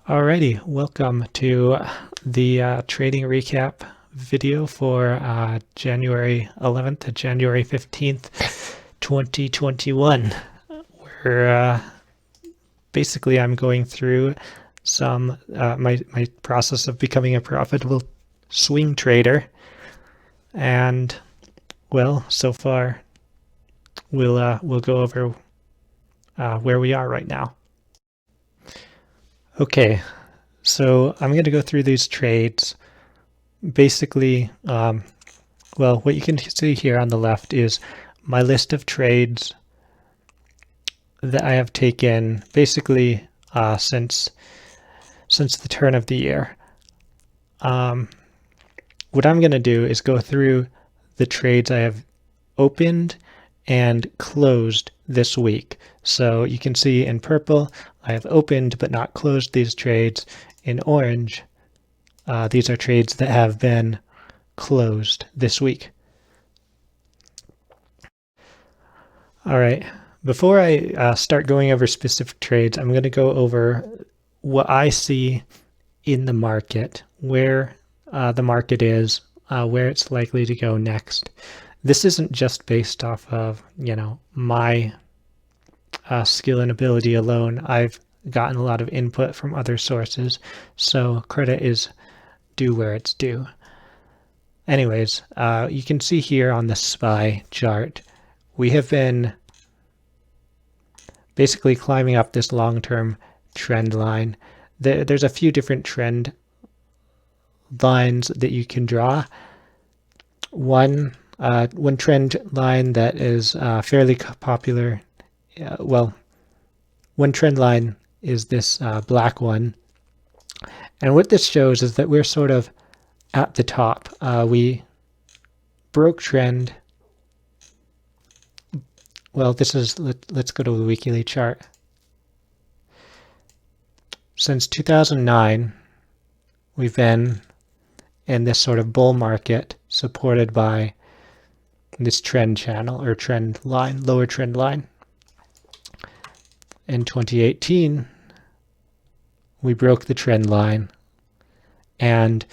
Alrighty, welcome to the trading recap video for January 11th to January 15th, 2021. Where basically I'm going through some my process of becoming a profitable swing trader, and well, so far we'll go over where we are right now. Okay, so I'm going to go through these trades. Basically, well, what you can see here on the left is my list of trades that I have taken basically since the turn of the year. What I'm going to do is go through the trades I have opened and closed this week. So you can see in purple, I have opened but not closed these trades. In orange, these are trades that have been closed this week. All right, before I start going over specific trades, I'm going to go over what I see in the market, where the market is, where it's likely to go next. This isn't just based off of, my skill and ability alone. I've gotten a lot of input from other sources, so credit is due where it's due. Anyways, you can see here on the SPY chart, we have been basically climbing up this long-term trend line. There's a few different trend lines that you can draw. One trend line that is fairly popular, one trend line is this black one. And what this shows is that we're sort of at the top. We broke trend. Well, let's go to the weekly chart. Since 2009, we've been in this sort of bull market supported by this trend channel or trend line, lower trend line. In 2018, we broke the trend line, and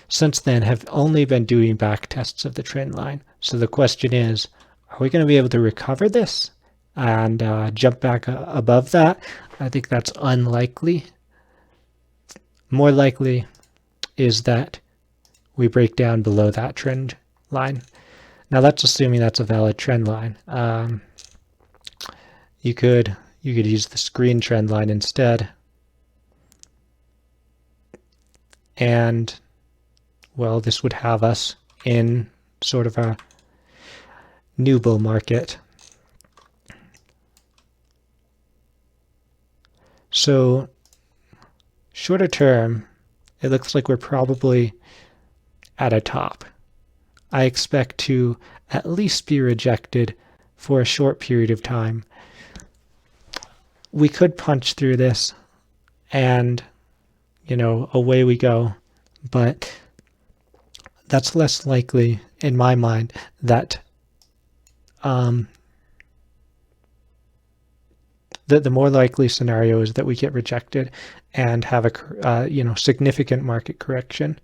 since then have only been doing back tests of the trend line. So the question is, are we going to be able to recover this and jump back above that? I think that's unlikely. More likely is that we break down below that trend line. Now that's assuming that's a valid trend line. You could use the screen trend line instead. And well, this would have us in sort of a new bull market. So shorter term, it looks like we're probably at a top. I expect to at least be rejected for a short period of time. We could punch through this and, away we go. But that's less likely in my mind that the more likely scenario is that we get rejected and have a significant market correction.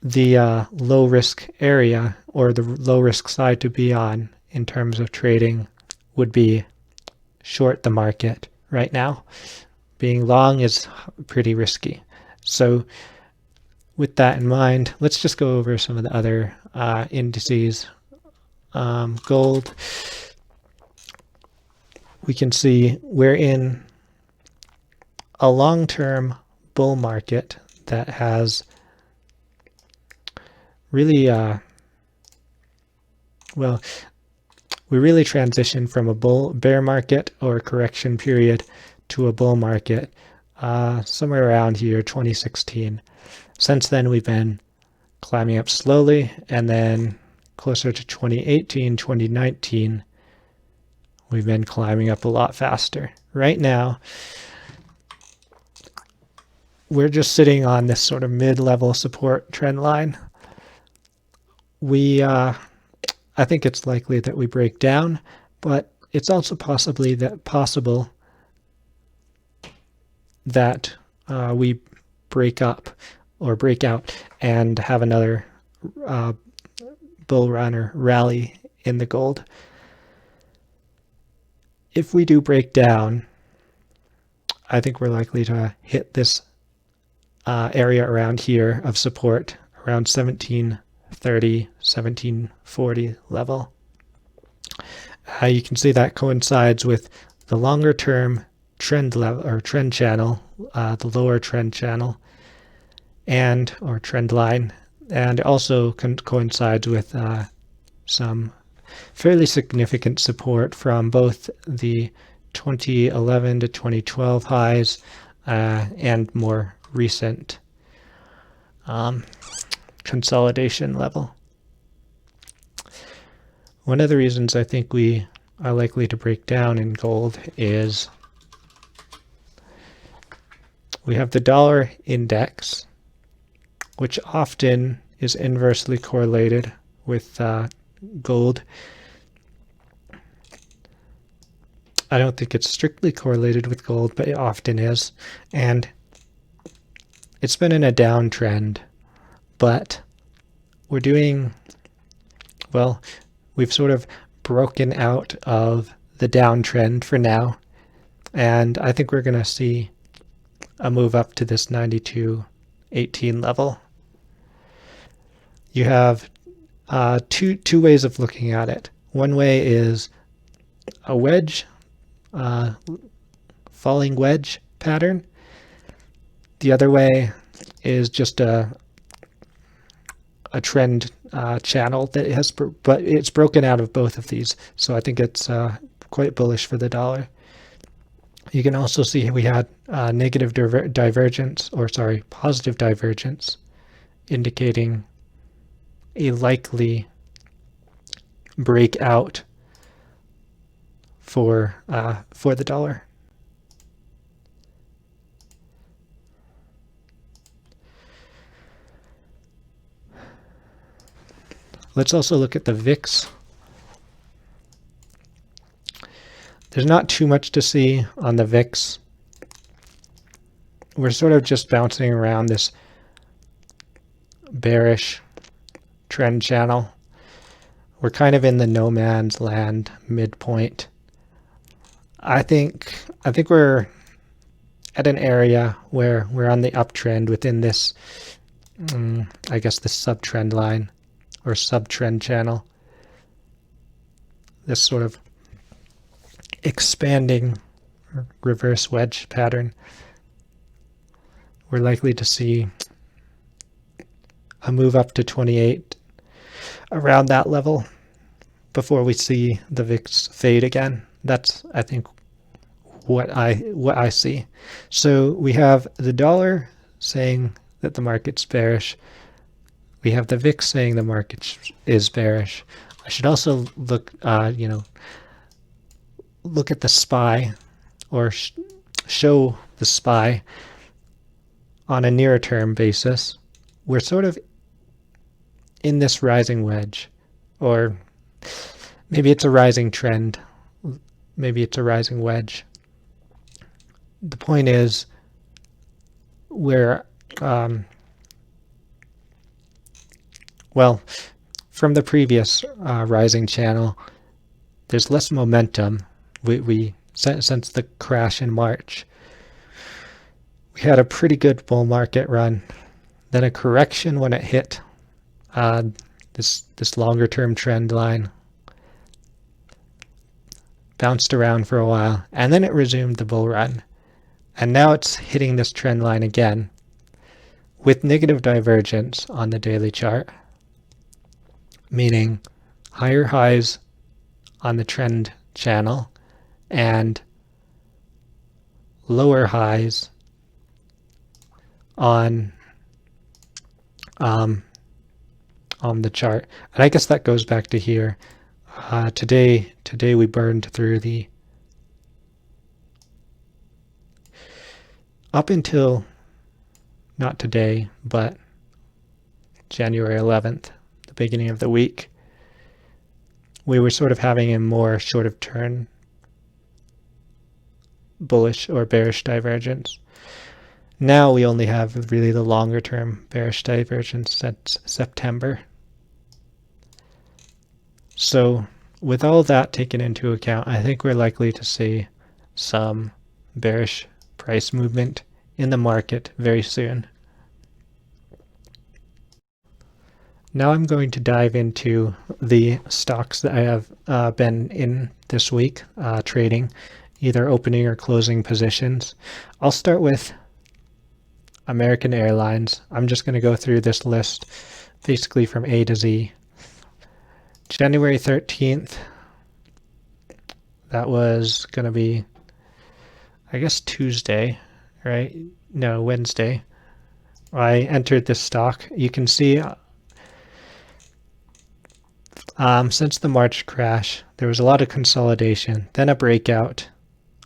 The low risk area or the low risk side to be on in terms of trading would be short the market right now. Being long is pretty risky. So with that in mind, let's just go over some of the other indices. Gold, we can see we're in a long-term bull market that has really, we really transitioned from a bear market or correction period to a bull market somewhere around here, 2016. Since then, we've been climbing up slowly, and then closer to 2018, 2019, we've been climbing up a lot faster. Right now, we're just sitting on this sort of mid-level support trend line. I think it's likely that we break down, but it's also possible that we break up or break out and have another bull run or rally in the gold. If we do break down, I think we're likely to hit this area around here of support, around 1730, 1740 level. You can see that coincides with the longer term trend level or trend channel, the lower trend channel, and or trend line, and it also coincides with some fairly significant support from both the 2011 to 2012 highs and more recent consolidation level. One of the reasons I think we are likely to break down in gold is we have the dollar index, which often is inversely correlated with gold. I don't think it's strictly correlated with gold, but it often is. And it's been in a downtrend, but we're doing, well, we've sort of broken out of the downtrend for now. And I think we're going to see a move up to this 92.18 level. You have two ways of looking at it. One way is a wedge, falling wedge pattern. The other way is just a trend channel that it has, but it's broken out of both of these. So I think it's quite bullish for the dollar. You can also see we had negative divergence, or sorry, positive divergence, indicating a likely breakout for the dollar. Let's also look at the VIX. There's not too much to see on the VIX. We're sort of just bouncing around this bearish trend channel. We're kind of in the no man's land midpoint. I think we're at an area where we're on the uptrend within this, I guess, this subtrend line or subtrend channel. This sort of expanding reverse wedge pattern. We're likely to see a move up to 28 around that level before we see the VIX fade again. That's, I think, what I see. So we have the dollar saying that the market's bearish. We have the VIX saying the market is bearish. I should also look, look at the SPY, or show the SPY on a nearer term basis. We're sort of in this rising wedge, or maybe it's a rising trend. Maybe it's a rising wedge. The point is, we're, well, from the previous rising channel, there's less momentum. We since the crash in March, we had a pretty good bull market run, then a correction when it hit this longer term trend line, bounced around for a while, and then it resumed the bull run. And now it's hitting this trend line again with negative divergence on the daily chart, meaning higher highs on the trend channel and lower highs on the chart. And I guess that goes back to here. Today we burned through the, up until, not today, but January 11th, the beginning of the week, we were sort of having a more short of turn bullish or bearish divergence. Now we only have really the longer term bearish divergence since September. So with all that taken into account, I think we're likely to see some bearish price movement in the market very soon. Now I'm going to dive into the stocks that I have been in this week, trading, either opening or closing positions. I'll start with American Airlines. I'm just going to go through this list basically from A to Z. January 13th, that was going to be, I guess, Tuesday, right? No, Wednesday. I entered this stock. You can see since the March crash, there was a lot of consolidation, then a breakout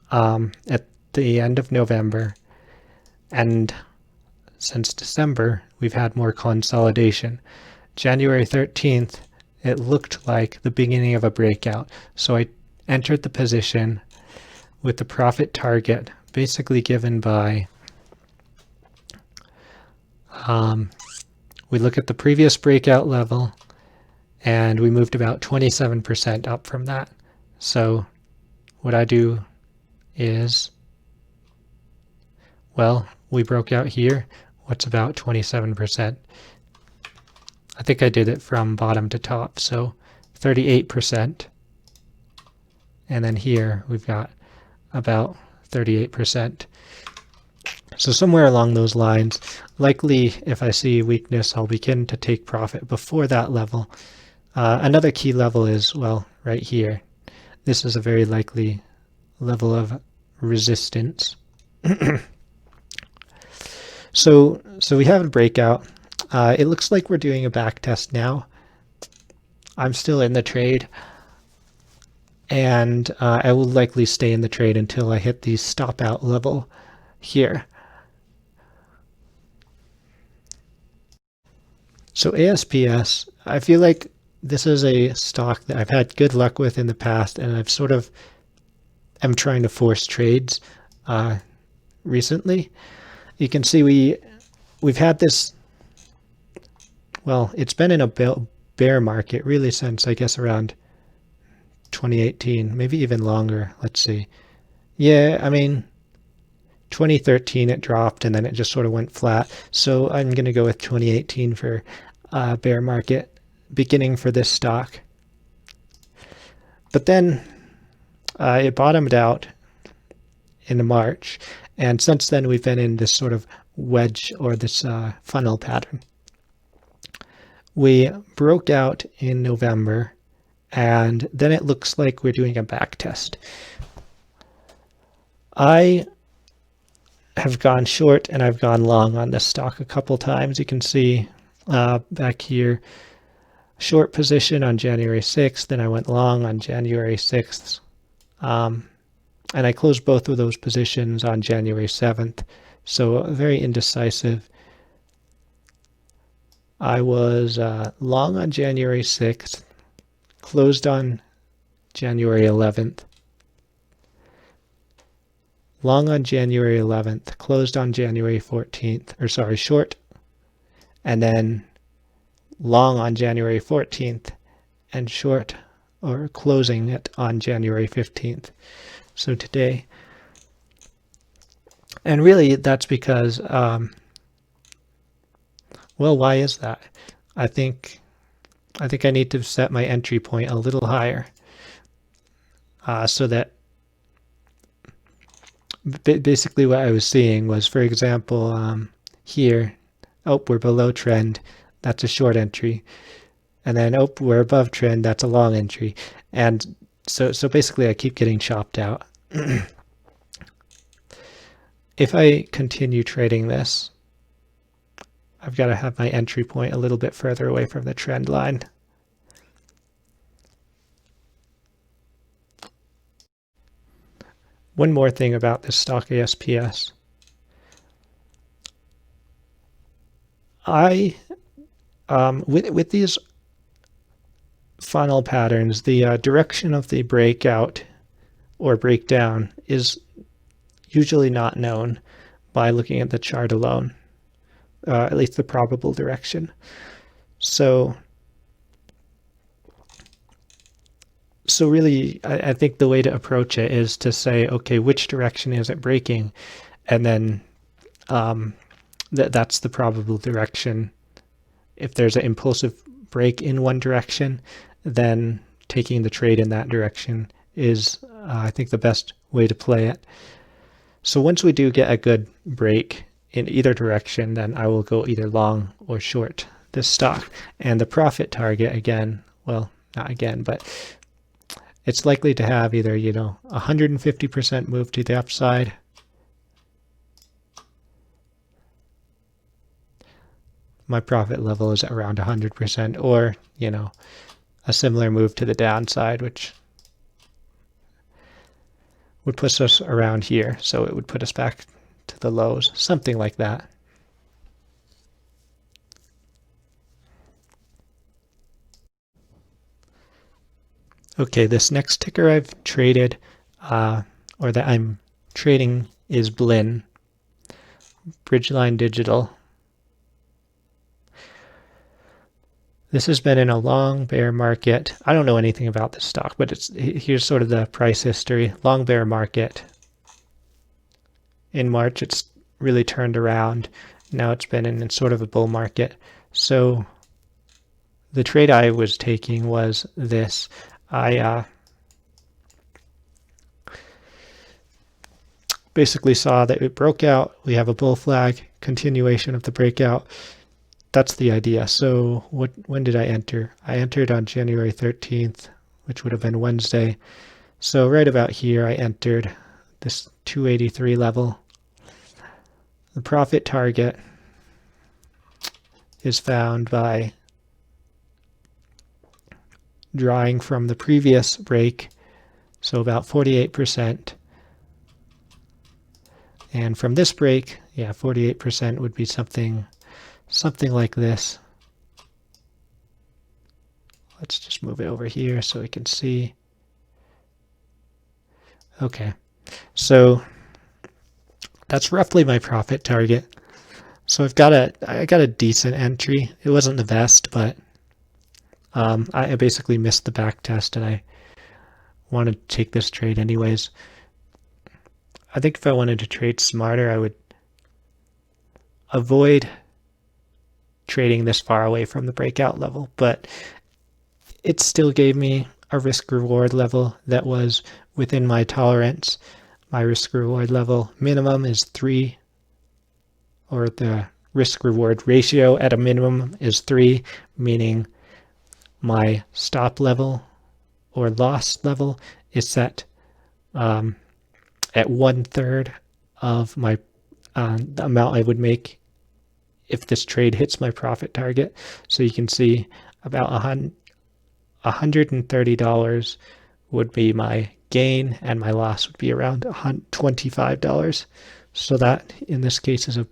at the end of November, and since December, we've had more consolidation. January 13th, it looked like the beginning of a breakout. So I entered the position with the profit target basically given by, we look at the previous breakout level and we moved about 27% up from that. So what I do is, well, we broke out here. What's about 27%? I think I did it from bottom to top, so 38%. And then here we've got about 38%. So somewhere along those lines, likely if I see weakness, I'll begin to take profit before that level. Another key level is, well, right here. This is a very likely level of resistance. So we have a breakout. It looks like we're doing a back test now. I'm still in the trade, and I will likely stay in the trade until I hit the stop out level here. So ASPS, I feel like this is a stock that I've had good luck with in the past, and I've sort of am trying to force trades recently. You can see we've had this, well, it's been in a bear market really since, I guess, around 2018, maybe even longer. Let's see. Yeah, I mean, 2013 it dropped and then it just sort of went flat. So I'm going to go with 2018 for bear market beginning for this stock. But then it bottomed out in March. And since then, we've been in this sort of wedge or this funnel pattern. We broke out in November, and then it looks like we're doing a back test. I have gone short and I've gone long on this stock a couple times. You can see back here, short position on January 6th, then I went long on January 6th. And I closed both of those positions on January 7th. So very indecisive. I was long on January 6th, closed on January 11th. Long on January 11th, closed on January 14th, or sorry, short. And then long on January 14th and short or closing it on January 15th. So today, and really that's because, well, why is that? I think I need to set my entry point a little higher, so that basically what I was seeing was, for example, here, oh, we're below trend, that's a short entry, and then oh, we're above trend, that's a long entry, and so basically I keep getting chopped out. If I continue trading this, I've got to have my entry point a little bit further away from the trend line. One more thing about this stock ASPS. With these funnel patterns, the direction of the breakout or breakdown is usually not known, by looking at the chart alone, at least the probable direction. So really, I think the way to approach it is to say, okay, which direction is it breaking? And then that's the probable direction. If there's an impulsive break in one direction, then taking the trade in that direction is, I think, the best way to play it. So once we do get a good break in either direction, then I will go either long or short this stock. And the profit target, again, well, not again, but it's likely to have either, 150% move to the upside, my profit level is at around 100%, or, a similar move to the downside, which would put us around here. So it would put us back to the lows, something like that. Okay, this next ticker I've traded, or that I'm trading, is Blinn, Bridgeline Digital. This has been in a long bear market. I don't know anything about this stock, but here's sort of the price history. Long bear market. In March, it's really turned around. Now it's been in sort of a bull market. So the trade I was taking was this. I basically saw that it broke out. We have a bull flag, continuation of the breakout. That's the idea. So when did I enter? I entered on January 13th, which would have been Wednesday. So right about here, I entered this 283 level. The profit target is found by drawing from the previous break, so about 48%. And from this break, 48% would be something like this. Let's just move it over here so we can see. Okay, so that's roughly my profit target. So I got a decent entry. It wasn't the best, but I basically missed the back test, and I wanted to take this trade anyways. I think if I wanted to trade smarter, I would avoid trading this far away from the breakout level, but it still gave me a risk reward level that was within my tolerance. My risk reward level minimum is 3, or the risk reward ratio at a minimum is 3, meaning my stop level or loss level is set at 1/3 of my the amount I would make if this trade hits my profit target. So you can see about $130 would be my gain, and my loss would be around $25. So that in this case is a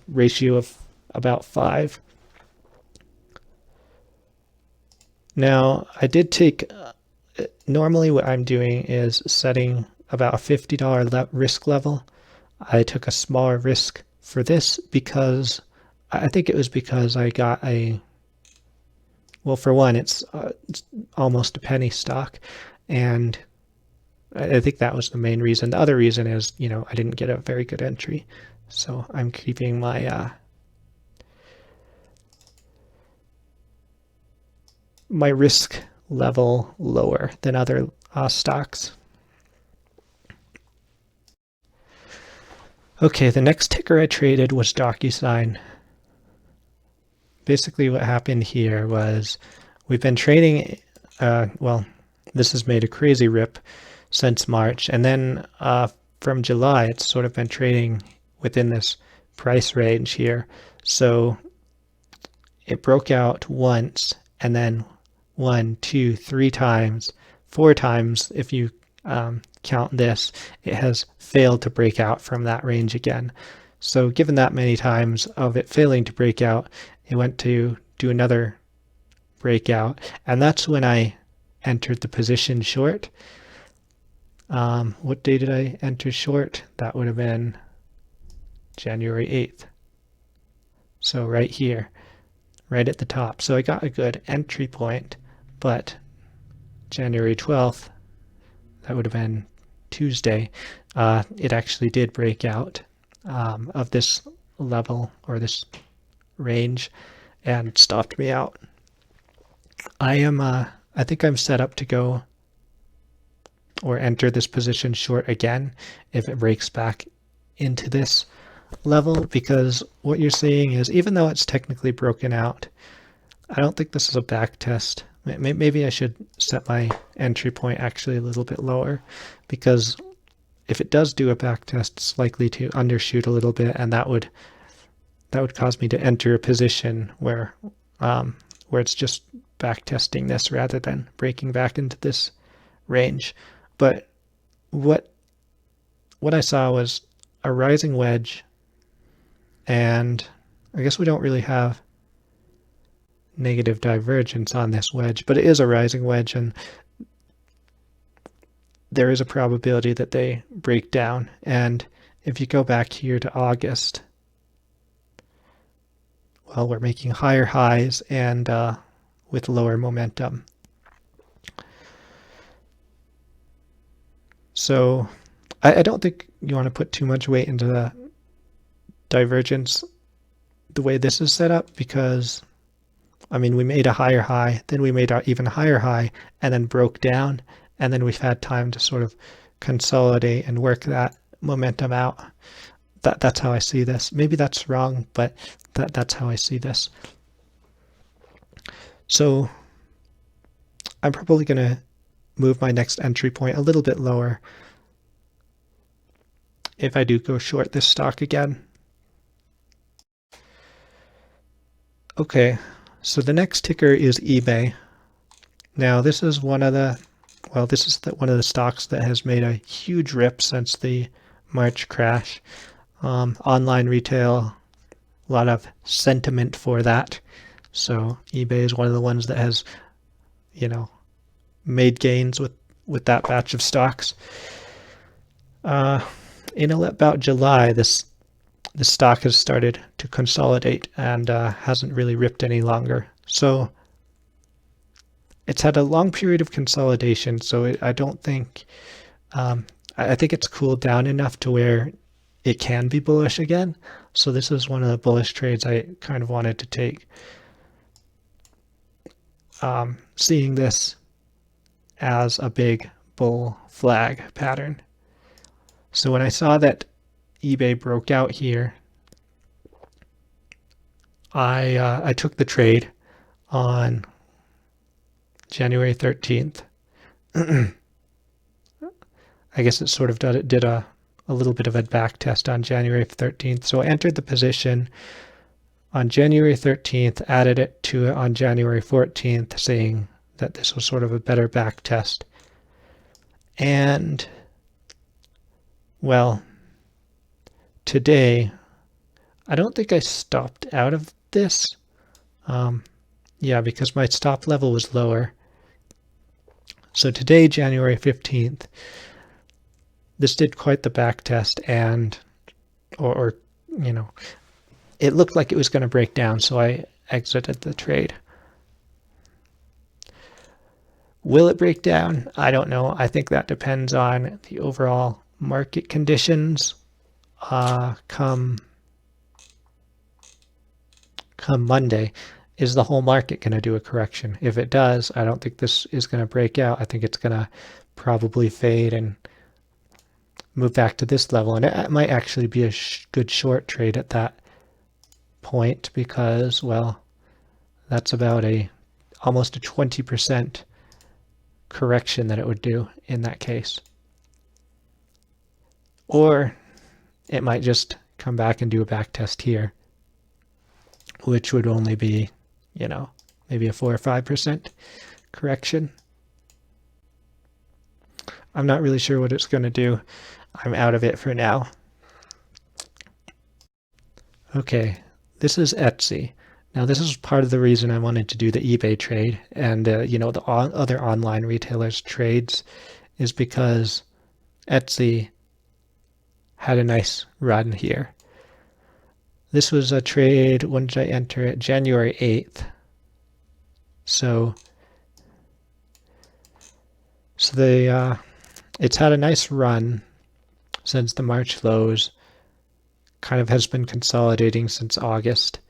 ratio of about 5. Now I did take, normally what I'm doing is setting about a $50 risk level. I took a smaller risk for this because I think it was because I got well, for one, it's almost a penny stock, and I think that was the main reason. The other reason is, I didn't get a very good entry, so I'm keeping my my risk level lower than other stocks. Okay, the next ticker I traded was Docusign. Basically what happened here was we've been trading, well, this has made a crazy rip since March, and then from July it's sort of been trading within this price range here. So it broke out once, and then 1, 2, 3 times, 4 times if you count this, it has failed to break out from that range again. So given that many times of it failing to break out, it went to do another breakout, and that's when I entered the position short. What day did I enter short? That would have been January 8th. So right here, right at the top. So I got a good entry point, but January 12th, that would have been Tuesday, it actually did break out of this level or this range and stopped me out. I think I'm set up to go or enter this position short again if it breaks back into this level, because what you're seeing is, even though it's technically broken out, I don't think this is a back test. Maybe I should set my entry point actually a little bit lower, because if it does do a back test, it's likely to undershoot a little bit, and that would cause me to enter a position where it's just back testing this rather than breaking back into this range. But what I saw was a rising wedge, and I guess we don't really have negative divergence on this wedge, but it is a rising wedge, and there is a probability that they break down. And if you go back here to August, well, we're making higher highs and with lower momentum. So I don't think you want to put too much weight into the divergence the way this is set up, because I mean, we made a higher high, then we made an even higher high, and then broke down, and then we've had time to sort of consolidate and work that momentum out. That's how I see this. Maybe that's wrong, but that's how I see this. So I'm probably going to move my next entry point a little bit lower if I do go short this stock again. Okay, so the next ticker is eBay. Now this is one of the stocks that has made a huge rip since the March crash. Online retail, a lot of sentiment for that. So eBay is one of the ones that has, made gains with that batch of stocks. In about July, the stock has started to consolidate and hasn't really ripped any longer. So it's had a long period of consolidation. So I don't think, I think it's cooled down enough to where it can be bullish again. So this is one of the bullish trades I kind of wanted to take. Seeing this as a big bull flag pattern. So when I saw that eBay broke out here, I took the trade on January 13th. I guess it sort of did a little bit of a back test on January 13th. So I entered the position on January 13th, added it to it on January 14th, saying that this was sort of a better back test. And, well, today, I don't think I stopped out of this. Yeah, because my stop level was lower. So today, January 15th, this did quite the back test, and, it looked like it was going to break down, so I exited the trade. Will it break down? I don't know. I think that depends on the overall market conditions come Monday. Is the whole market going to do a correction? If it does, I don't think this is going to break out. I think it's going to probably fade and move back to this level. And it might actually be a good short trade at that point, because, well, that's about almost a 20% correction that it would do in that case. Or it might just come back and do a back test here, which would only be, maybe a 4 or 5% correction. I'm not really sure what it's going to do. I'm out of it for now. Okay, this is Etsy. Now this is part of the reason I wanted to do the eBay trade and, the other online retailers' trades, is because Etsy had a nice run here. This was a trade, when did I enter it? January 8th. So it's had a nice run since the March lows, kind of has been consolidating since August,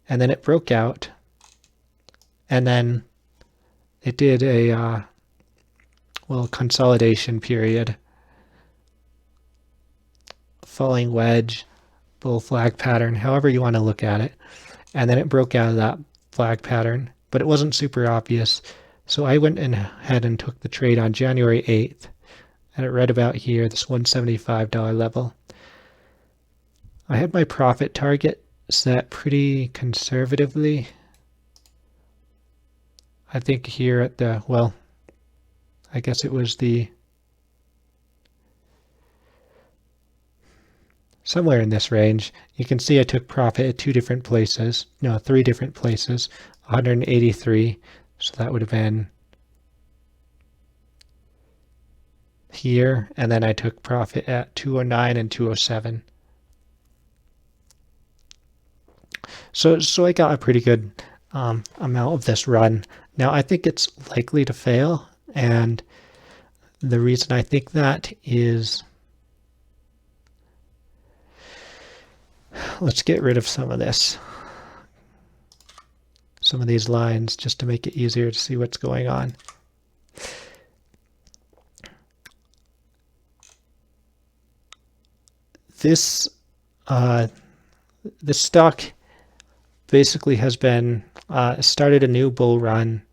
and then it broke out, and then it did a consolidation period, falling wedge, bull flag pattern, however you want to look at it, and then it broke out of that flag pattern, but it wasn't super obvious. So I went ahead and took the trade on January 8th, and it read about here, this $175 level. I had my profit target set pretty conservatively. I think here at the, well, I guess it was somewhere in this range. You can see I took profit at three different places, 183. So that would have been here, and then I took profit at 209 and 207. So I got a pretty good amount of this run. Now I think it's likely to fail, and the reason I think that is, let's get rid of some of this. Some of these lines just to make it easier to see what's going on. This stock basically has been started a new bull run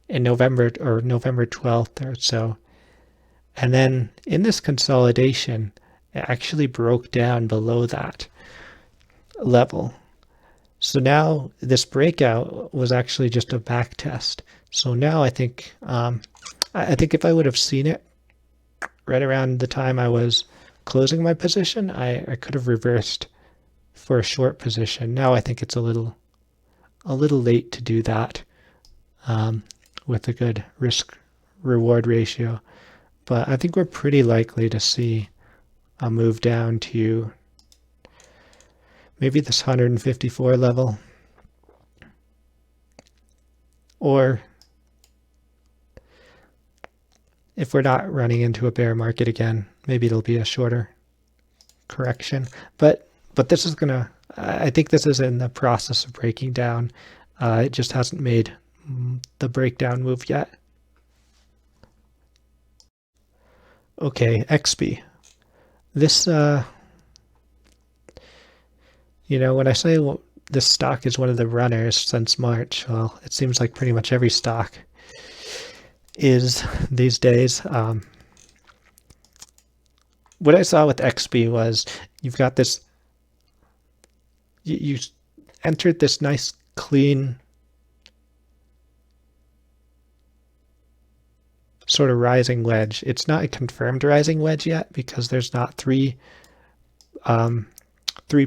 in November 12th or so, and then in this consolidation it actually broke down below that level. So now this breakout was actually just a back test. So now I think if I would have seen it right around the time I was closing my position, I could have reversed for a short position. Now I think it's a little late to do that with a good risk reward ratio. But I think we're pretty likely to see a move down to maybe this 154 level, or if we're not running into a bear market again, maybe it'll be a shorter correction. But this is gonna, I think this is in the process of breaking down. It just hasn't made the breakdown move yet. Okay, XP. This when I say this stock is one of the runners since March, well, it seems like pretty much every stock is these days. What I saw with XP was you've got this, you entered this nice clean sort of rising wedge. It's not a confirmed rising wedge yet because there's not three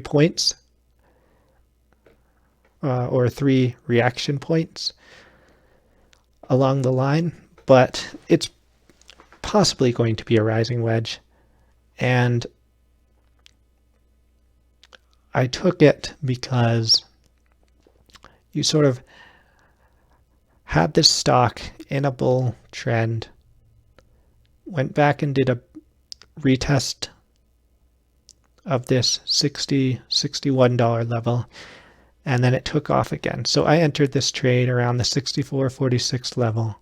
points or three reaction points along the line, but it's possibly going to be a rising wedge. And I took it because you sort of had this stock in a bull trend, went back and did a retest of this $61 level, and then it took off again. So I entered this trade around the 64.46 level,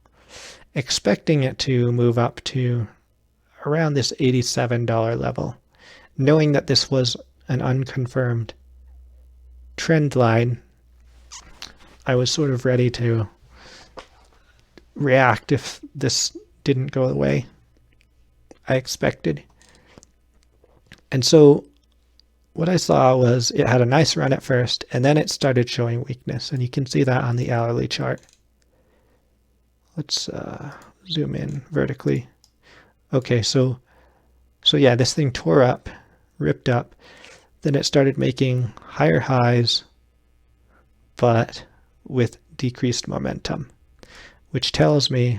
expecting it to move up to around this $87 level, knowing that this was an unconfirmed trend line. I was sort of ready to react if this didn't go the way I expected. And so what I saw was it had a nice run at first, and then it started showing weakness, and you can see that on the hourly chart. Let's zoom in vertically. Okay, so yeah, this thing tore up, ripped up, then it started making higher highs, but with decreased momentum, which tells me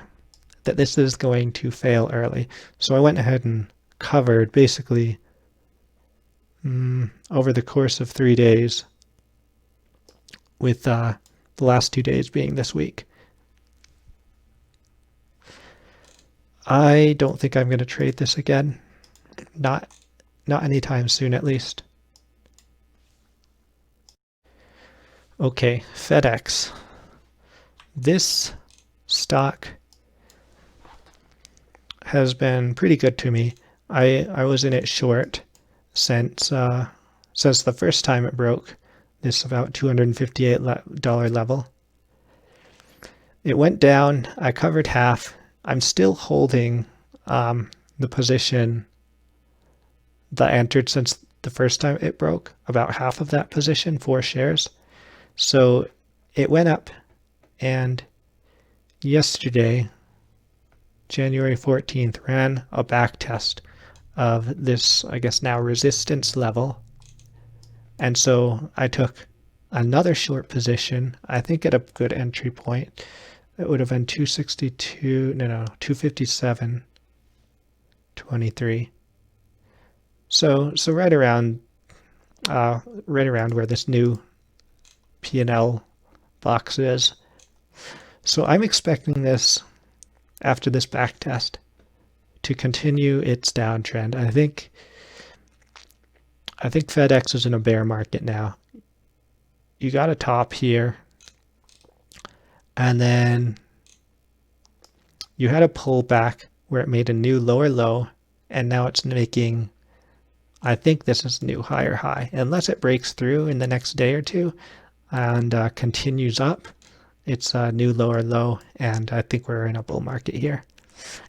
that this is going to fail early. So I went ahead and covered basically over the course of 3 days, with the last 2 days being this week. I don't think I'm going to trade this again. Not anytime soon, at least. Okay, Fedex. This stock has been pretty good to me. I was in it short since the first time it broke this about $258 level. It went down. I covered half. I'm still holding the position that I entered since the first time it broke, about half of that position, 4 shares. So it went up, and yesterday, January 14th, ran a back test of this, I guess now, resistance level. And so I took another short position, I think at a good entry point. It would have been 257.23. So right around where this new P&L box is. So I'm expecting this, after this back test, to continue its downtrend. I think Fedex is in a bear market now. You got a top here, and then you had a pullback where it made a new lower low, and now it's making, I think this is new higher high. Unless it breaks through in the next day or two and continues up, it's a new lower low, and I think we're in a bull market here.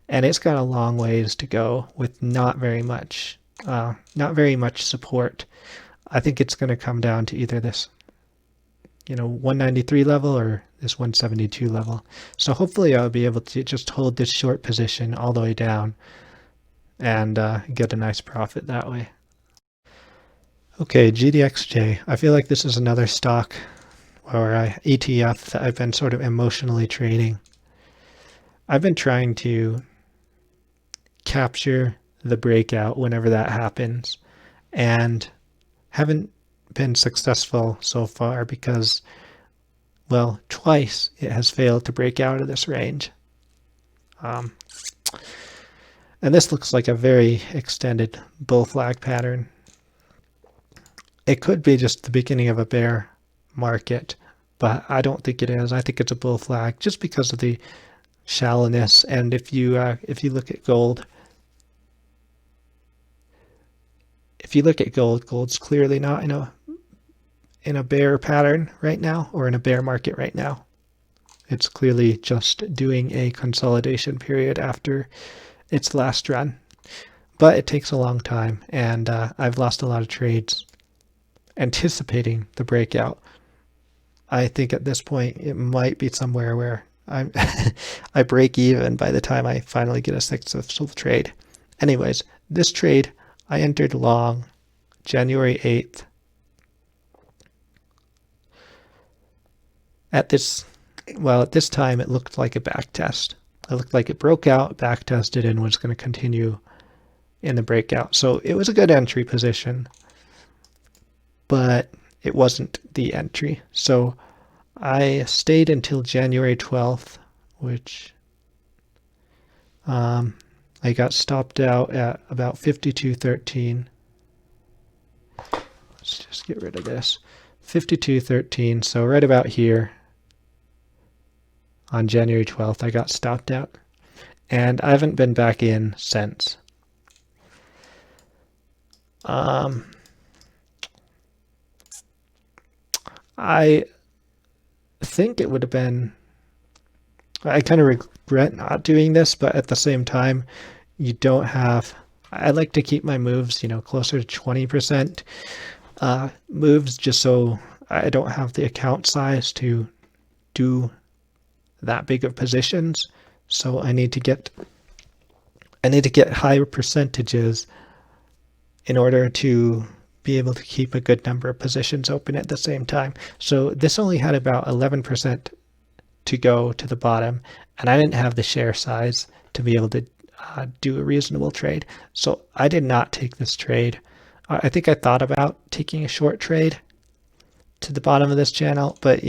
And it's got a long ways to go with not very much support. I think it's going to come down to either this 193 level or this 172 level. So hopefully I'll be able to just hold this short position all the way down and get a nice profit that way. Okay, Gtxj. I feel like this is another stock or ETF that I've been sort of emotionally trading. I've been trying to capture the breakout whenever that happens, and haven't been successful so far because, well, twice it has failed to break out of this range. And this looks like a very extended bull flag pattern. It could be just the beginning of a bear market, but I don't think it is. I think it's a bull flag just because of the shallowness. And if you look at gold, gold's clearly not in a bear pattern right now, or in a bear market right now. It's clearly just doing a consolidation period after its last run. But it takes a long time, and I've lost a lot of trades anticipating the breakout. I think at this point it might be somewhere where I break even by the time I finally get a successful trade. Anyways, this trade I entered long January 8th. At this time it looked like a back test. It looked like it broke out, back tested, and was going to continue in the breakout. So it was a good entry position, but it wasn't the entry. So I stayed until January 12th, which I got stopped out at about 52.13. Let's just get rid of this. 52.13, so right about here on January 12th, I got stopped out. And I haven't been back in since. I think it would have been, I kind of regret not doing this, but at the same time, you don't have, I like to keep my moves, closer to 20% moves, just so I don't have the account size to do that big of positions. So I need to get higher percentages in order to be able to keep a good number of positions open at the same time. So this only had about 11% to go to the bottom, and I didn't have the share size to be able to do a reasonable trade. So I did not take this trade. I think I thought about taking a short trade to the bottom of this channel, but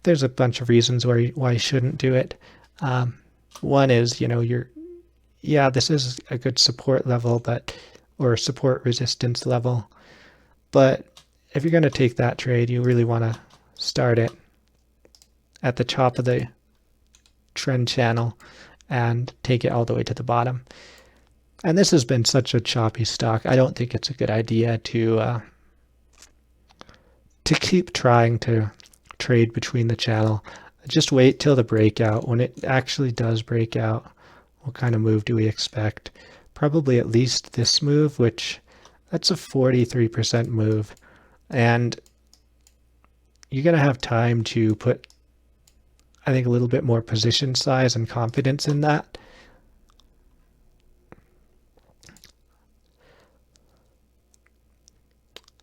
there's a bunch of reasons why you shouldn't do it. One is, this is a good support level, or support resistance level, but if you're going to take that trade, you really want to start it at the top of the trend channel and take it all the way to the bottom. And this has been such a choppy stock. I don't think it's a good idea to keep trying to trade between the channel. Just wait till the breakout. When it actually does break out, what kind of move do we expect? Probably at least this move, which that's a 43% move. And you're going to have time to put, I think, a little bit more position size and confidence in that.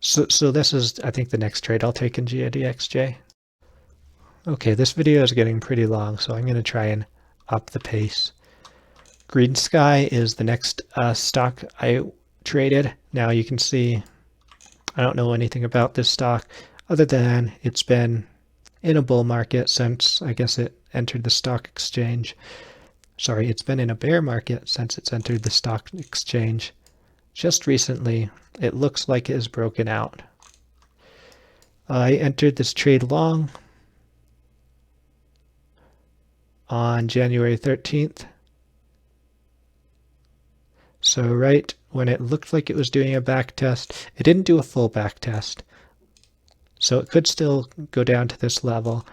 So this is, I think, the next trade I'll take in Gtxj. Okay, this video is getting pretty long, so I'm going to try and up the pace. Green Sky is the next stock I traded. Now you can see I don't know anything about this stock other than it's been in a bull market since, I guess, it entered the stock exchange. Sorry, it's been in a bear market since it's entered the stock exchange. Just recently, it looks like it has broken out. I entered this trade long on January 13th. So right when it looked like it was doing a back test, it didn't do a full back test. So it could still go down to this level.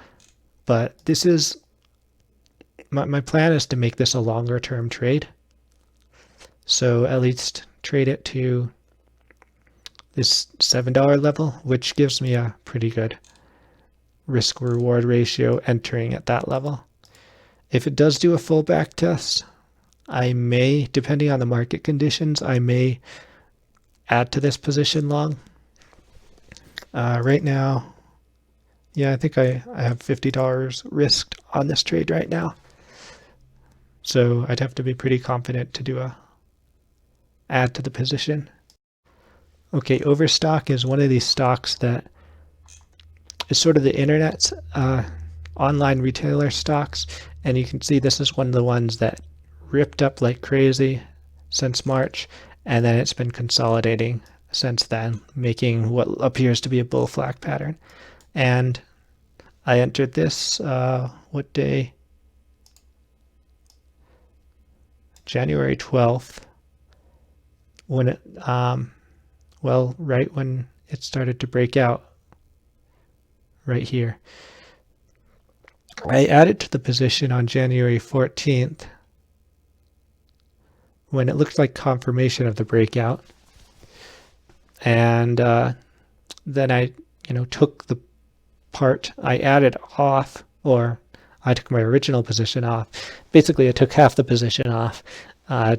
But this is, my plan is to make this a longer term trade. So at least trade it to this $7 level, which gives me a pretty good risk reward ratio entering at that level. If it does do a full back test, I may, depending on the market conditions, I may add to this position long. Right now, yeah, I think I have $50 risked on this trade right now. So I'd have to be pretty confident to do a add to the position. Okay, Overstock is one of these stocks that is sort of the internet's online retailer stocks. And you can see this is one of the ones that ripped up like crazy since March, and then it's been consolidating since then, making what appears to be a bull flag pattern. And I entered this, what day? January 12th, when it, well, right when it started to break out, right here. I added to the position on January 14th, when it looked like confirmation of the breakout. And then I, took the part I added off, or I took my original position off. Basically, I took half the position off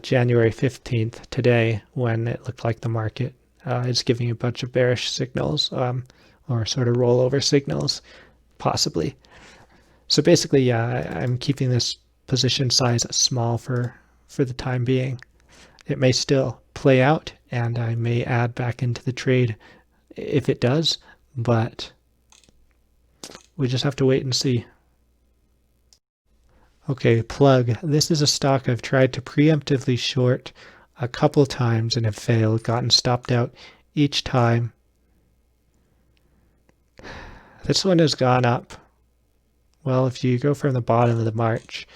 January 15th today, when it looked like the market is giving a bunch of bearish signals, or sort of rollover signals, possibly. So basically, yeah, I'm keeping this position size small for the time being. It may still play out, and I may add back into the trade if it does, but we just have to wait and see. Okay, Plug. This is a stock I've tried to preemptively short a couple times and have failed, gotten stopped out each time. This one has gone up. Well, if you go from the bottom of the March,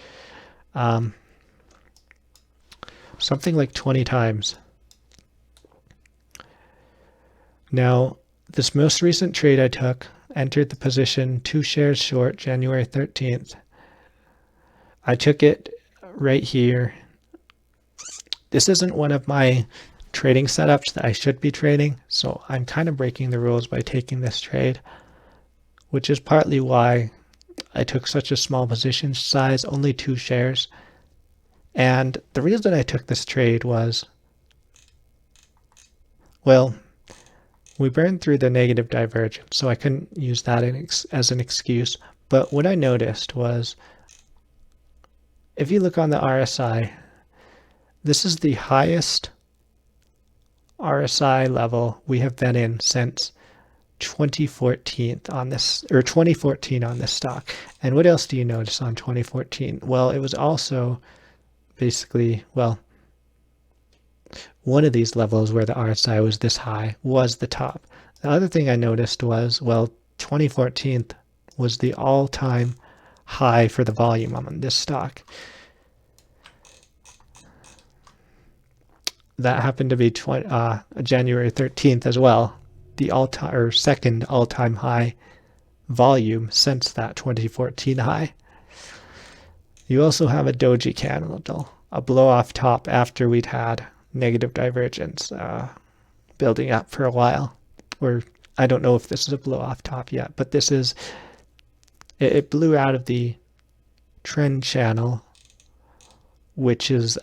something like 20 times. Now, this most recent trade I took, entered the position 2 shares short, January 13th. I took it right here. This isn't one of my trading setups that I should be trading, so I'm kind of breaking the rules by taking this trade, which is partly why I took such a small position size, only 2 shares. And the reason I took this trade was, well, we burned through the negative divergence, so I couldn't use that as an excuse. But what I noticed was, if you look on the RSI, this is the highest RSI level we have been in since 2014 on this, or 2014 on this stock. And what else do you notice on 2014? Well, it was also basically, well, one of these levels where the RSI was this high was the top. The other thing I noticed was, well, 2014 was the all-time high for the volume on this stock. That happened to be January 13th as well, the all-time or second all-time high volume since that 2014 high. You also have a doji candle, a blow-off top after we'd had negative divergence building up for a while. Or I don't know if this is a blow-off top yet, but this is, it blew out of the trend channel, which is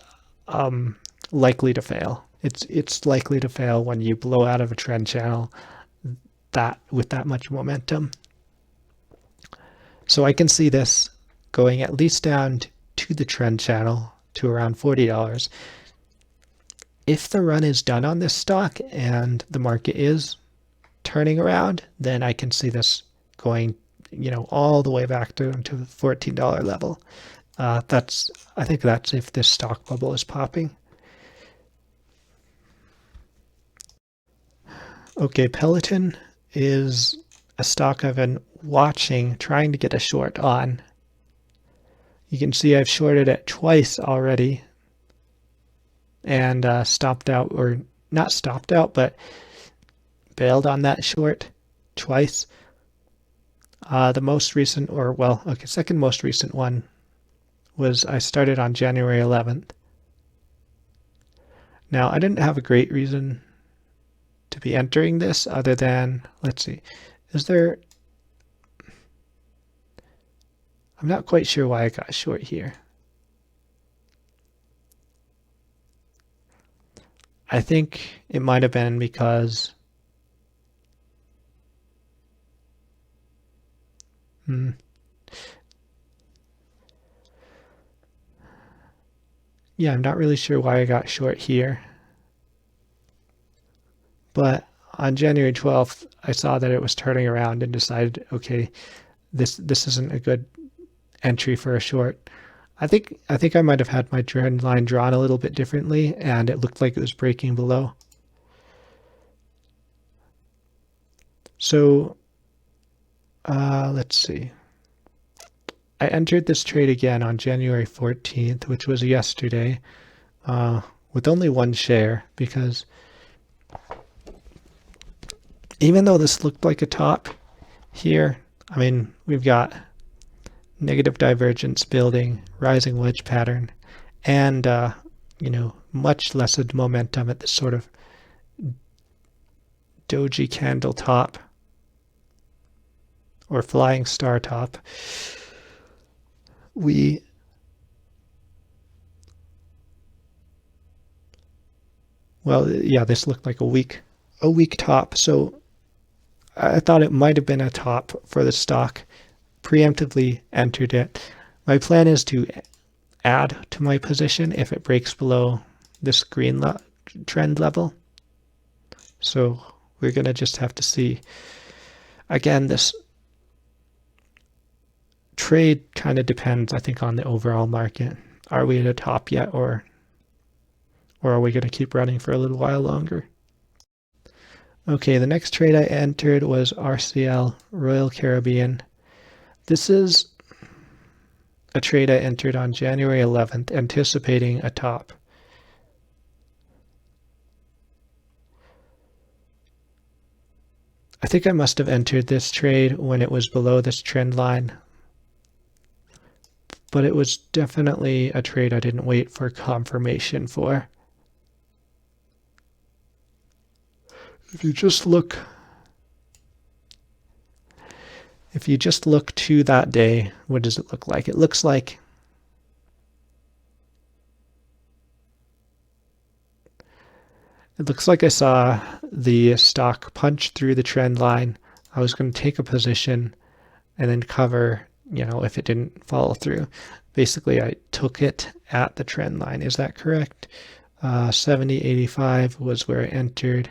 likely to fail. It's likely to fail when you blow out of a trend channel that with that much momentum. So I can see this going at least down to the trend channel to around $40. If the run is done on this stock and the market is turning around, then I can see this going, all the way back to the $14 level. I think that's if this stock bubble is popping. Okay, Peloton is a stock I've been watching, trying to get a short on. You can see I've shorted it twice already and stopped out, or not stopped out, but bailed on that short twice. The most recent, second most recent one was I started on January 11th. Now, I didn't have a great reason to be entering this other than, let's see, I'm not quite sure why I got short here. I think it might have been because yeah, I'm not really sure why I got short here. But on January 12th, I saw that it was turning around and decided, okay, this isn't a good entry for a short. I think I might have had my trend line drawn a little bit differently, and it looked like it was breaking below. So let's see. I entered this trade again on January 14th, which was yesterday, with only one share, because even though this looked like a top here, I mean, we've got negative divergence building, rising wedge pattern, and, much less momentum at this sort of doji candle top or flying star top. This looked like a weak top. So I thought it might have been a top for the stock, preemptively entered it. My plan is to add to my position if it breaks below this green trend level. So we're going to just have to see. Again, this trade kind of depends, I think, on the overall market. Are we at a top yet, or are we going to keep running for a little while longer? Okay, the next trade I entered was RCL, Royal Caribbean. This is a trade I entered on January 11th, anticipating a top. I think I must have entered this trade when it was below this trend line, but it was definitely a trade I didn't wait for confirmation for. If you just look to that day, what does it look like? It looks like I saw the stock punch through the trend line. I was going to take a position and then cover, if it didn't follow through. Basically, I took it at the trend line. Is that correct? 70.85 was where I entered.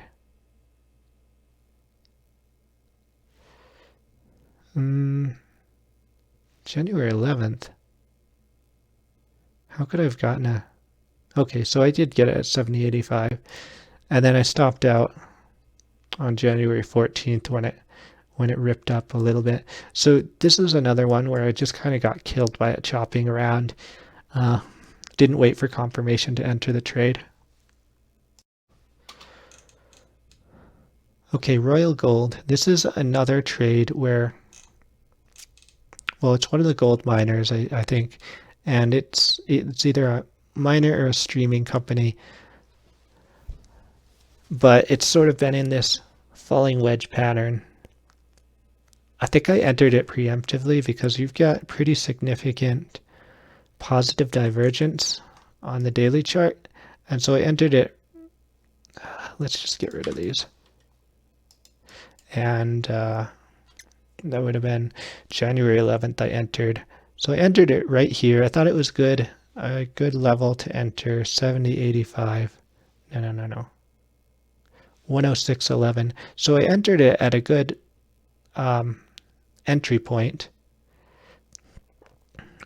January 11th. How could I have gotten a... Okay, so I did get it at 70.85. And then I stopped out on January 14th when it ripped up a little bit. So this is another one where I just kind of got killed by it chopping around. Didn't wait for confirmation to enter the trade. Okay, Royal Gold. This is another trade where, well, it's one of the gold miners, I think, and it's either a miner or a streaming company, but it's sort of been in this falling wedge pattern. I think I entered it preemptively because you've got pretty significant positive divergence on the daily chart, and so I entered it. Let's just get rid of these. And that would have been January 11th I entered. So I entered it right here. I thought it was good, a good level to enter, 70.85. No. 106.11. So I entered it at a good entry point,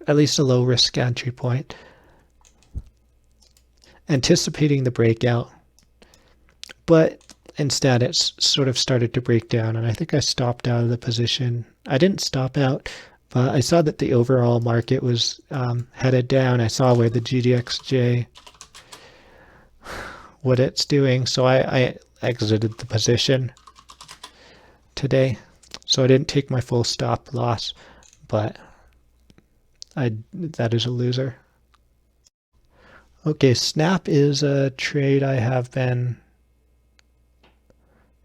at least a low risk entry point, anticipating the breakout. But instead, it's sort of started to break down, and I think I stopped out of the position. I didn't stop out, but I saw that the overall market was headed down. I saw where the Gtxj, what it's doing, so I exited the position today. So I didn't take my full stop loss, but that is a loser. Okay, Snap is a trade I have been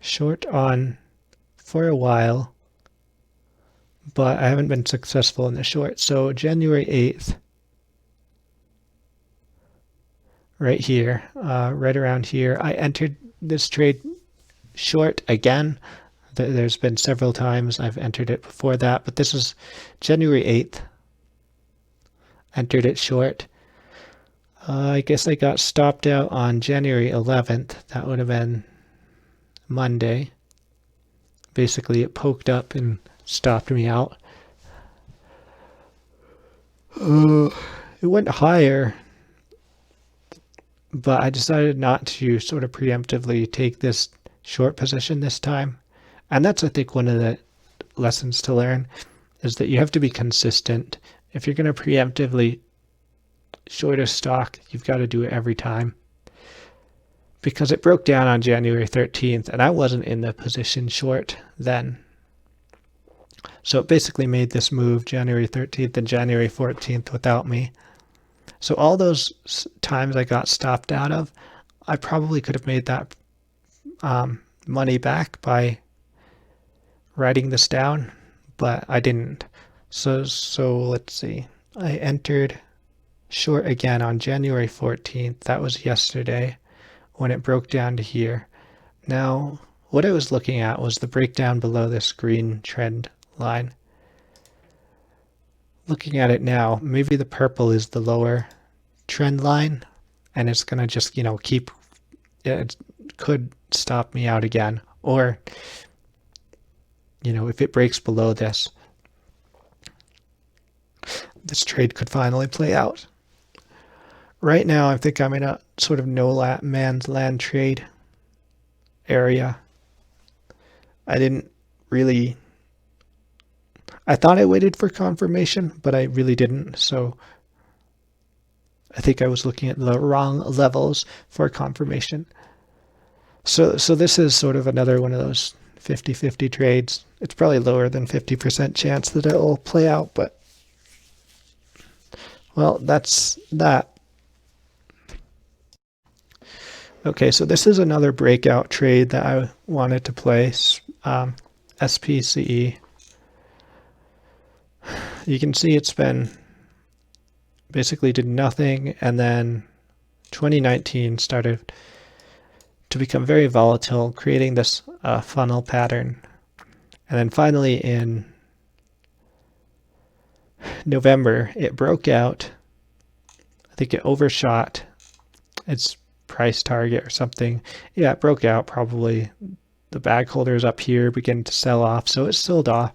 short on for a while, but I haven't been successful in the short. So January 8th, right here, right around here, I entered this trade short again. There's been several times I've entered it before that, but this is January 8th. Entered it short. I guess I got stopped out on January 11th. That would have been Monday. Basically, it poked up and stopped me out. It went higher, but I decided not to sort of preemptively take this short position this time. And that's, I think, one of the lessons to learn, is that you have to be consistent. If you're going to preemptively short a stock, you've got to do it every time. Because it broke down on January 13th, and I wasn't in the position short then. So it basically made this move January 13th and January 14th without me. So all those times I got stopped out of, I probably could have made that money back by writing this down, but I didn't. So let's see. I entered short again on January 14th. That was yesterday when it broke down to here. Now, what I was looking at was the breakdown below this green trend line. Looking at it now, maybe the purple is the lower trend line, and it's going to just, keep, it could stop me out again. Or, if it breaks below this trade could finally play out. Right now, I think I'm in a sort of no man's land trade area. I thought I waited for confirmation, but I really didn't. So I think I was looking at the wrong levels for confirmation. So this is sort of another one of those 50-50 trades. It's probably lower than 50% chance that it will play out, but well, that's that. Okay, so this is another breakout trade that I wanted to place, SPCE. You can see it's been basically did nothing, and then 2019 started to become very volatile, creating this funnel pattern. And then finally in November, it broke out. I think it overshot its price target or something. Yeah, it broke out probably. The bag holders up here begin to sell off, so it sold off,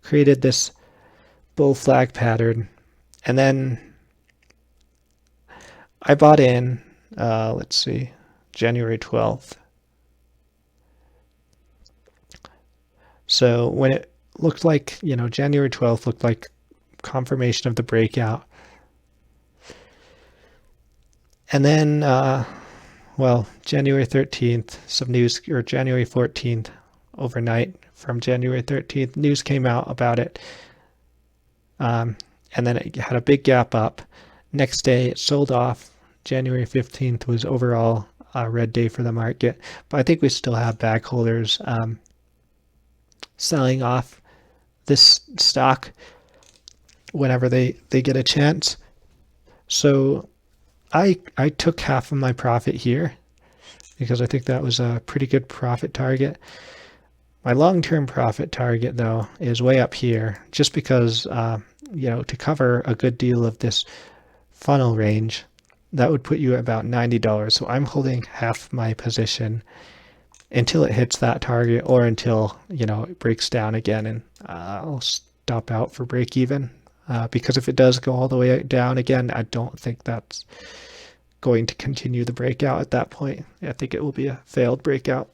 created this bull flag pattern, and then I bought in, let's see, January 12th. So when it looked like, January 12th looked like confirmation of the breakout. And then, January 13th, some news, or January 14th, overnight from January 13th, news came out about it. And then it had a big gap up. Next day, it sold off. January 15th was overall a red day for the market. But I think we still have bag holders selling off this stock whenever they get a chance. So I took half of my profit here because I think that was a pretty good profit target. My long-term profit target, though, is way up here just because, to cover a good deal of this funnel range, that would put you at about $90. So I'm holding half my position until it hits that target or until, it breaks down again, and I'll stop out for break even. Because if it does go all the way down again, I don't think that's going to continue the breakout at that point. I think it will be a failed breakout.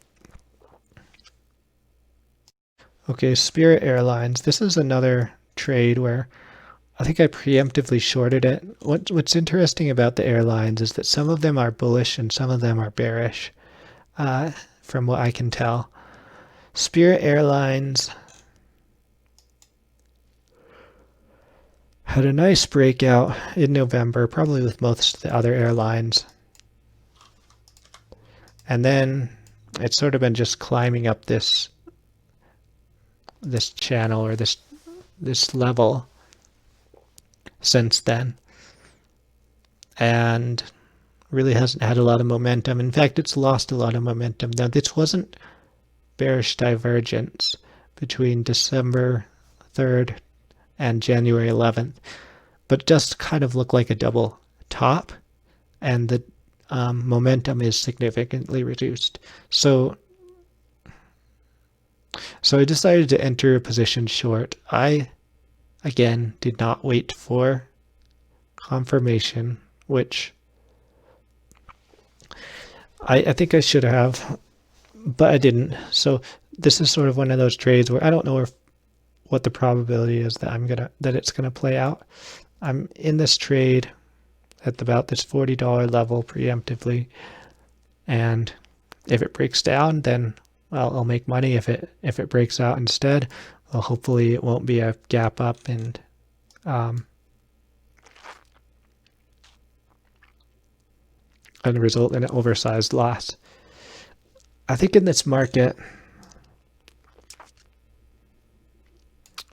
Okay, Spirit Airlines. This is another trade where I think I preemptively shorted it. What's interesting about the airlines is that some of them are bullish and some of them are bearish, from what I can tell. Spirit Airlines had a nice breakout in November, probably with most of the other airlines. And then it's sort of been just climbing up this channel or this level since then. And really hasn't had a lot of momentum. In fact, it's lost a lot of momentum. Now, this wasn't bearish divergence between December 3rd and January 11th, but it just kind of looked like a double top, and the momentum is significantly reduced. So I decided to enter a position short. I, again, did not wait for confirmation, which I think I should have, but I didn't. So this is sort of one of those trades where I don't know what the probability is that it's gonna play out. I'm in this trade at about this $40 level preemptively, and if it breaks down, then I'll make money. If it breaks out instead, well, hopefully it won't be a gap up and result in an oversized loss. I think in this market,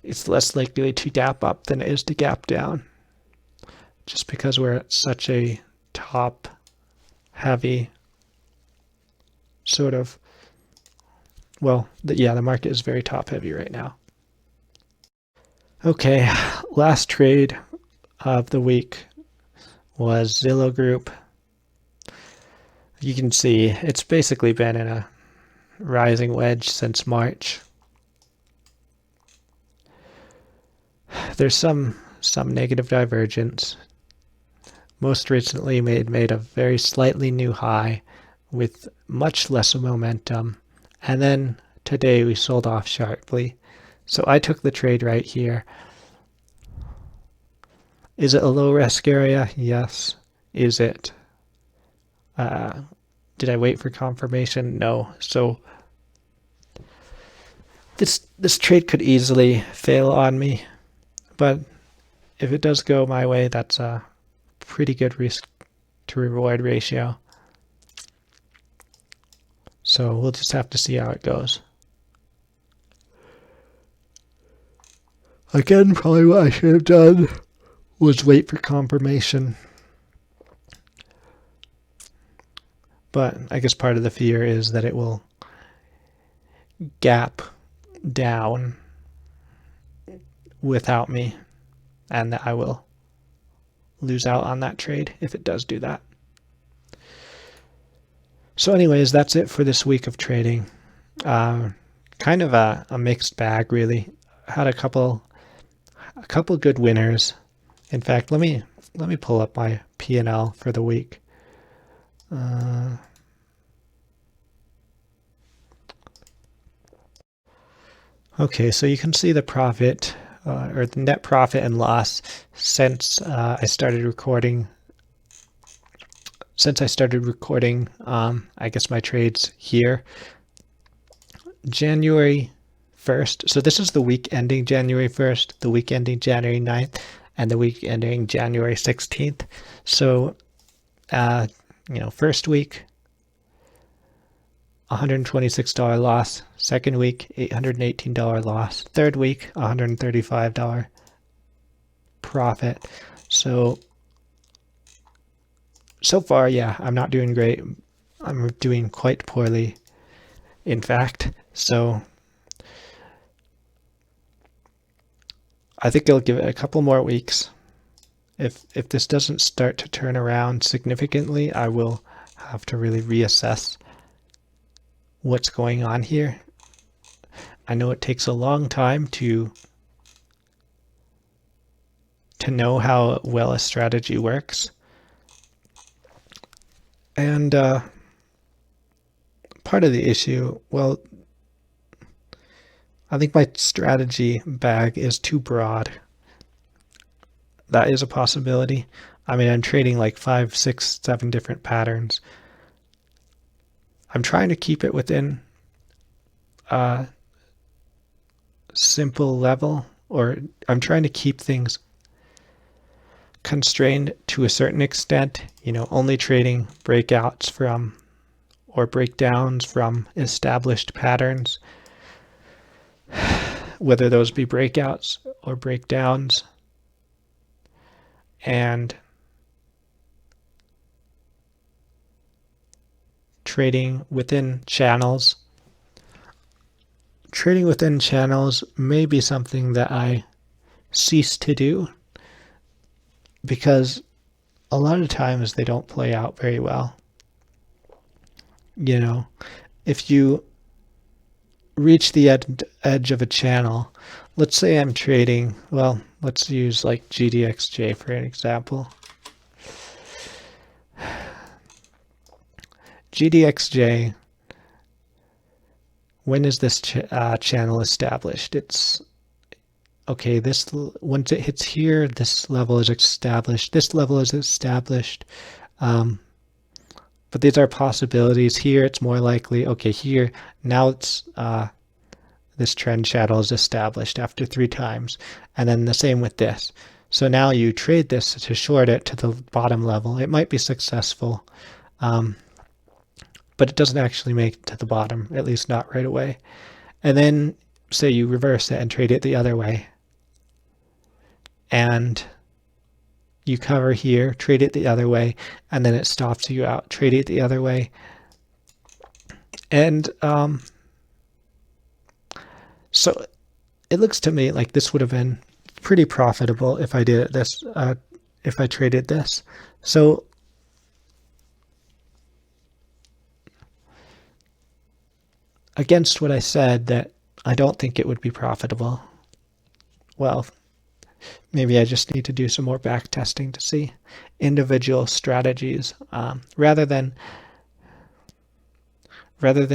it's less likely to gap up than it is to gap down, just because we're at such a top heavy sort of, the market is very top heavy right now. Okay, last trade of the week was Zillow Group. You can see it's basically been in a rising wedge since March. There's some negative divergence. Most recently made a very slightly new high with much less momentum. And then today we sold off sharply. So I took the trade right here. Is it a low risk area? Yes. Is it? Did I wait for confirmation? No. So this trade could easily fail on me, but if it does go my way, that's a pretty good risk to reward ratio. So we'll just have to see how it goes. Again, probably what I should have done was wait for confirmation. But I guess part of the fear is that it will gap down without me, and that I will lose out on that trade if it does do that. So anyways, that's it for this week of trading. Kind of a mixed bag, really. Had a couple good winners. In fact, let me pull up my P&L for the week. Okay, so you can see the profit or the net profit and loss since I started recording. I guess my trades here. January 1st. So this is the week ending January 1st, the week ending January 9th, and the week ending January 16th. So, first week, $126 loss. Second week, $818 loss. Third week, $135 profit. So far, yeah, I'm not doing great. I'm doing quite poorly, in fact. So I think I'll give it a couple more weeks. If this doesn't start to turn around significantly, I will have to really reassess what's going on here. I know it takes a long time to know how well a strategy works. And part of the issue, well, I think my strategy bag is too broad. That is a possibility. I mean, I'm trading like 5, 6, 7 different patterns. I'm trying to keep it within a simple level, or I'm trying to keep things constrained to a certain extent, only trading breakouts from or breakdowns from established patterns, whether those be breakouts or breakdowns, and trading within channels. Trading within channels may be something that I cease to do because a lot of times they don't play out very well. If you reach the edge of a channel, let's say I'm trading, well, let's use like Gtxj for an example. Gtxj, when is this channel established? It's okay, once it hits here, this level is established, this level is established. But these are possibilities. Here it's more likely, okay, here, now it's this trend channel is established after 3 times. And then the same with this. So now you trade this to short it to the bottom level. It might be successful, but it doesn't actually make it to the bottom, at least not right away. And then say you reverse it and trade it the other way. And you cover here, trade it the other way, and then it stops you out. Trade it the other way. And so it looks to me like this would have been pretty profitable if I did this, if I traded this. So against what I said that I don't think it would be profitable, well, maybe I just need to do some more back testing to see individual strategies rather than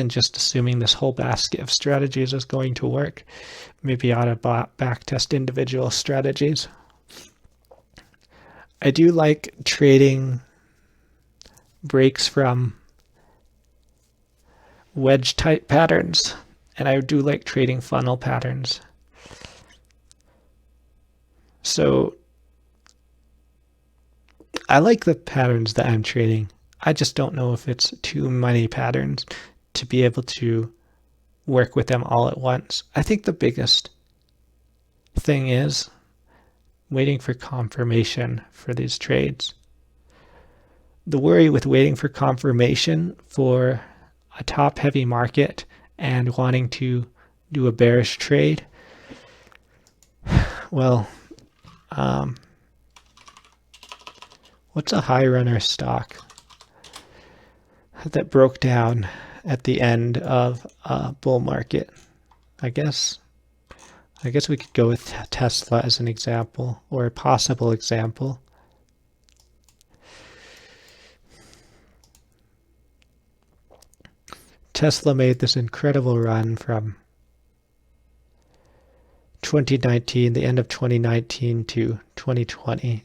just assuming this whole basket of strategies is going to work. Maybe I ought to back test individual strategies. I do like trading breaks from wedge type patterns, and I do like trading funnel patterns. So I like the patterns that I'm trading. I just don't know if it's too many patterns to be able to work with them all at once. I think the biggest thing is waiting for confirmation for these trades. The worry with waiting for confirmation for a top-heavy market and wanting to do a bearish trade, well, what's a high runner stock? that broke down at the end of a bull market. I guess we could go with Tesla as an example, or a possible example. Tesla made this incredible run from 2019, the end of 2019 to 2020.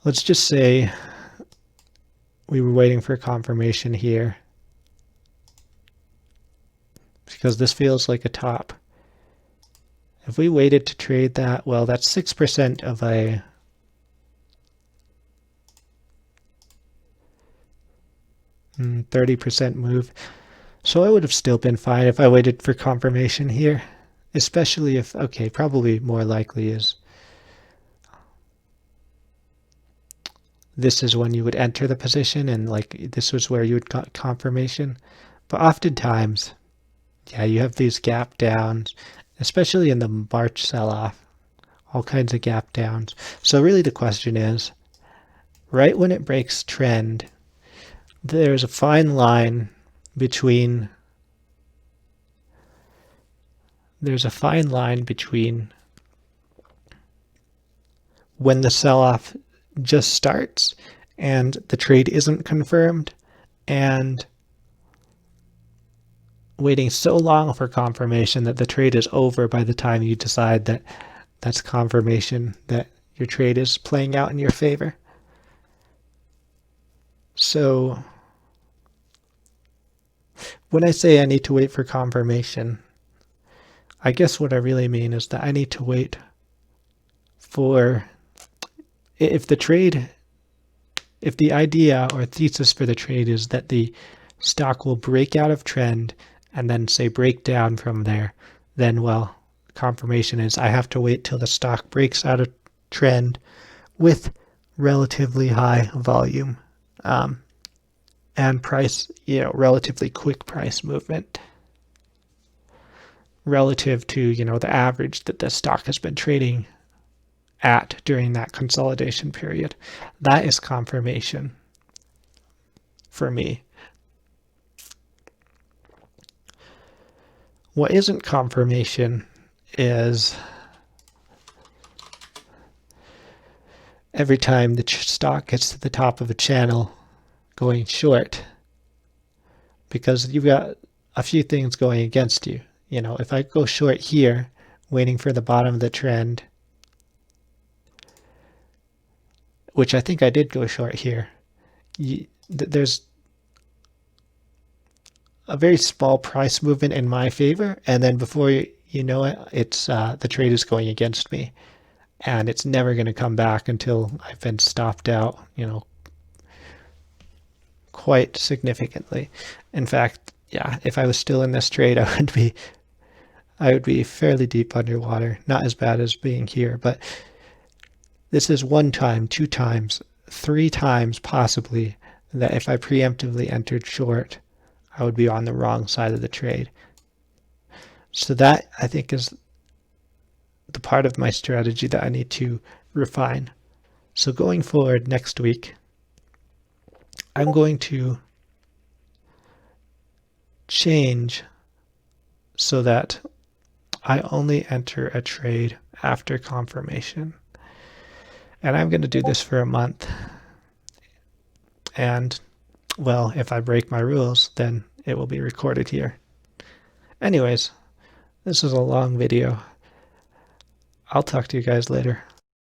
Let's just say we were waiting for confirmation here, because this feels like a top. If we waited to trade that, well, that's 6% of a 30% move. So I would have still been fine if I waited for confirmation here, especially if, okay, probably more likely is this is when you would enter the position and like this was where you would got confirmation. But oftentimes, yeah, you have these gap downs, especially in the March sell-off, all kinds of gap downs. So really the question is, right when it breaks trend, there's a fine line between when the sell-off just starts and the trade isn't confirmed, and waiting so long for confirmation that the trade is over by the time you decide that that's confirmation that your trade is playing out in your favor. So when I say I need to wait for confirmation, I guess what I really mean is that I need to wait for, if the idea or thesis for the trade is that the stock will break out of trend and then say break down from there, then, well, confirmation is I have to wait till the stock breaks out of trend with relatively high volume and price, relatively quick price movement relative to, the average that the stock has been trading at during that consolidation period. That is confirmation for me. What isn't confirmation is every time the stock gets to the top of a channel going short, because you've got a few things going against you. If I go short here, waiting for the bottom of the trend, which I think I did go short here, there's a very small price movement in my favor, and then before you know it, it's the trade is going against me, and it's never going to come back until I've been stopped out, quite significantly. In fact, yeah, if I was still in this trade, I would be fairly deep underwater. Not as bad as being here, but this is 1 time, 2 times, 3 times possibly that if I preemptively entered short, I would be on the wrong side of the trade. So that, I think, is the part of my strategy that I need to refine. So going forward next week, I'm going to change so that I only enter a trade after confirmation. And I'm going to do this for a month. And, well, if I break my rules, then it will be recorded here. Anyways, this is a long video. I'll talk to you guys later.